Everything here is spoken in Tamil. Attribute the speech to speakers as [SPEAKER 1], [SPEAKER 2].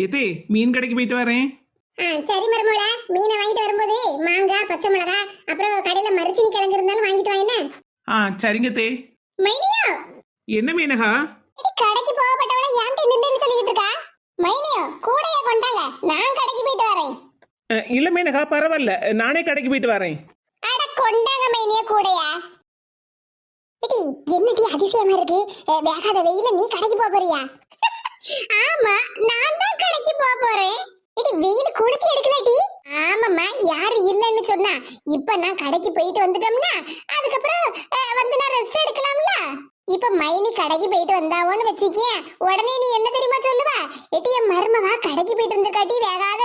[SPEAKER 1] ஏத்தே மீன் கடைக்கு போயிட்டு வரேன்.
[SPEAKER 2] சரி மருமோள, மீனை வாங்கிட்டு வரும்போது மாங்காய், பச்சை மிளகாய், அப்புறம் கடையில மரிச்சினி கிழங்கு இருந்தாலும் வாங்கிட்டு வா. என்ன
[SPEAKER 1] சரிங்க தே.
[SPEAKER 2] மைனியோ,
[SPEAKER 1] என்ன மீனகா?
[SPEAKER 2] இது கடைக்கு போகப்பட்டவள ஏன்டி நில்லுன்னு சொல்லிட்டு இருக்கா? மைனியோ, கூடையே கொண்டாங்க, நான் கடைக்கு போயிட்டு வரேன்.
[SPEAKER 1] இல்ல மீனகா, பரவாயில்ல, நானே கடைக்கு போயிட்டு வரேன்.
[SPEAKER 2] அட கொண்டாங்க மைனியோ கூடையா. இடி என்னடி அதிசயமா இருக்கு, வேகாத வெயில நீ கடைக்கு போக போறியா? ஆமா, நான் தான் கடைக்கு போக போறேன். இடி வெயில் கொளுத்தி எடுக்கலடி. ஆமாம்மா, யாரு இல்லன்னு சொன்னா? இப்ப நான் கடைக்கு போயிட்டு வந்துட்டோம்னா அதுக்கப்புறம் வந்து நான் ரெஸ்ட் எடுக்கலாம்ல. இப்ப மைனி கடைக்கு போயிட்டு வந்தாவோன்னு வச்சுக்கிய, உடனே நீ என்ன தெரியுமா சொல்லுவ? எட்டி என் மருமவா கடைக்கு போயிட்டு வந்திருக்காட்டி வேகாத